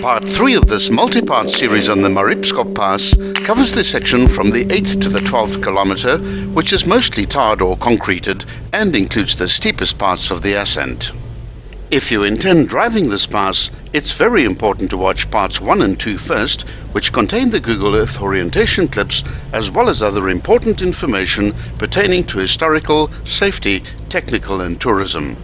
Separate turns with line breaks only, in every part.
Part 3 of this multi-part series on the Mariepskop Pass covers the section from the 8th to the 12th kilometer, which is mostly tarred or concreted and includes the steepest parts of the ascent. If you intend driving this pass, it's very important to watch parts 1 and 2 first, which contain the Google Earth orientation clips as well as other important information pertaining to historical, safety, technical and tourism.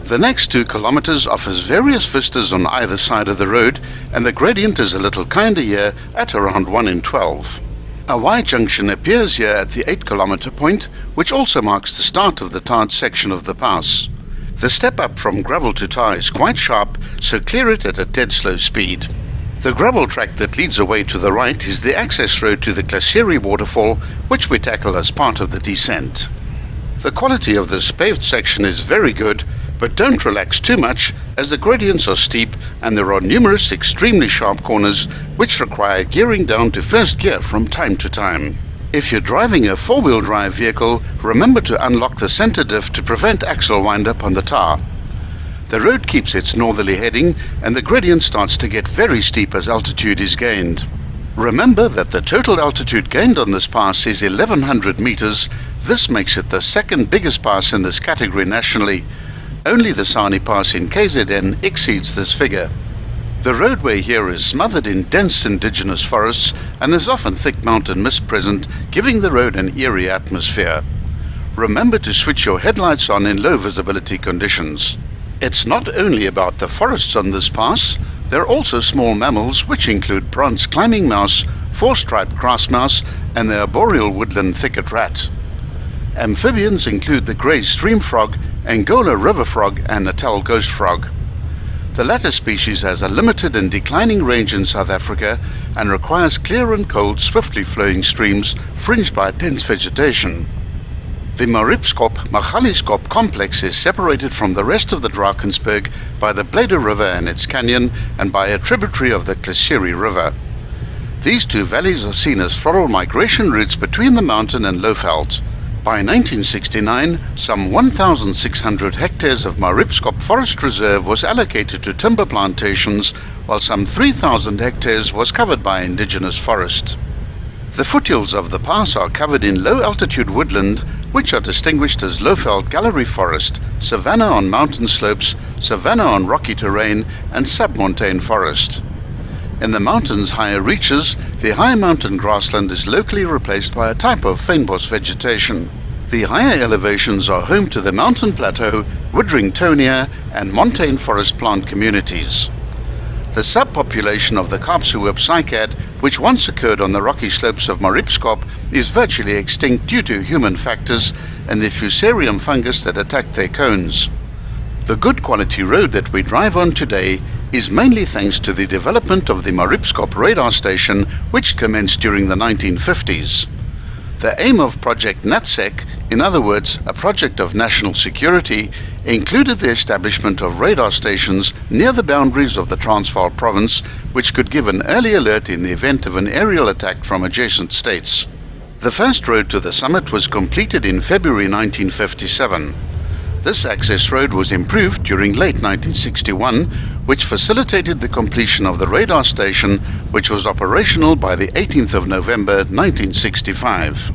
The next 2 kilometers offers various vistas on either side of the road, and the gradient is a little kinder here at around 1 in 12. A Y junction appears here at the 8 kilometer point, which also marks the start of the tarred section of the pass. The step up from gravel to tar is quite sharp, so clear it at a dead slow speed. The gravel track that leads away to the right is the access road to the Glacieri waterfall, which we tackle as part of the descent. The quality of this paved section is very good, but don't relax too much as the gradients are steep and there are numerous extremely sharp corners which require gearing down to first gear from time to time. If you're driving a four-wheel drive vehicle, remember to unlock the center diff to prevent axle wind-up on the tar. The road keeps its northerly heading and the gradient starts to get very steep as altitude is gained. Remember that the total altitude gained on this pass is 1100 meters. This makes it the second biggest pass in this category nationally. Only the Sani Pass in KZN exceeds this figure. The roadway here is smothered in dense indigenous forests and there's often thick mountain mist present, giving the road an eerie atmosphere. Remember to switch your headlights on in low visibility conditions. It's not only about the forests on this pass, there are also small mammals which include bronze climbing mouse, four-striped grass mouse and the arboreal woodland thicket rat. Amphibians include the grey stream frog, Angola river frog and Natal ghost frog. The latter species has a limited and declining range in South Africa and requires clear and cold, swiftly flowing streams fringed by dense vegetation. The Mariepskop complex is separated from the rest of the Drakensberg by the Bleda River and its canyon and by a tributary of the Glacieri River. These two valleys are seen as floral migration routes between the mountain and Lowveld. By 1969, some 1,600 hectares of Mariepskop Forest Reserve was allocated to timber plantations, while some 3,000 hectares was covered by indigenous forest. The foothills of the pass are covered in low-altitude woodland, which are distinguished as Lowveld gallery forest, savanna on mountain slopes, savanna on rocky terrain, and submontane forest. In the mountain's higher reaches, the high mountain grassland is locally replaced by a type of fynbos vegetation. The higher elevations are home to the mountain plateau, woodringtonia, and montane forest plant communities. The subpopulation of the Kaapsehoop cycad, which once occurred on the rocky slopes of Mariepskop, is virtually extinct due to human factors and the fusarium fungus that attacked their cones. The good quality road that we drive on today is mainly thanks to the development of the Mariepskop radar station, which commenced during the 1950s. The aim of Project NatSec, in other words, a project of national security, included the establishment of radar stations near the boundaries of the Transvaal province, which could give an early alert in the event of an aerial attack from adjacent states. The first road to the summit was completed in February 1957. This access road was improved during late 1961, which facilitated the completion of the radar station, which was operational by the 18th of November 1965.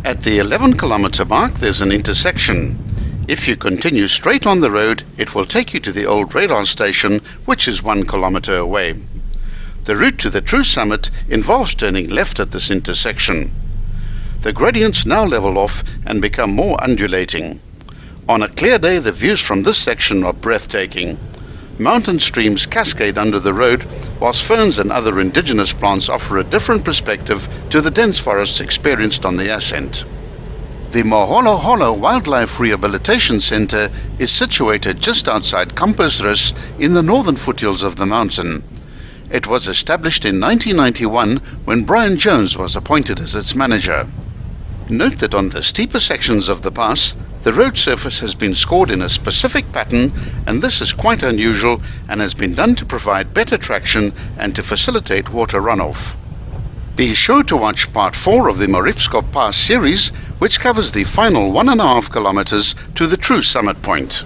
At the 11-kilometer mark there's an intersection. If you continue straight on the road, it will take you to the old radar station, which is 1 kilometer away. The route to the true summit involves turning left at this intersection. The gradients now level off and become more undulating. On a clear day, the views from this section are breathtaking. Mountain streams cascade under the road, whilst ferns and other indigenous plants offer a different perspective to the dense forests experienced on the ascent. The Moholo Wildlife Rehabilitation Center is situated just outside Kampersrus in the northern foothills of the mountain. It was established in 1991 when Brian Jones was appointed as its manager. Note that on the steeper sections of the pass, the road surface has been scored in a specific pattern, and this is quite unusual and has been done to provide better traction and to facilitate water runoff. Be sure to watch part 4 of the Mariepskop Pass series, which covers the final 1.5 kilometers to the true summit point.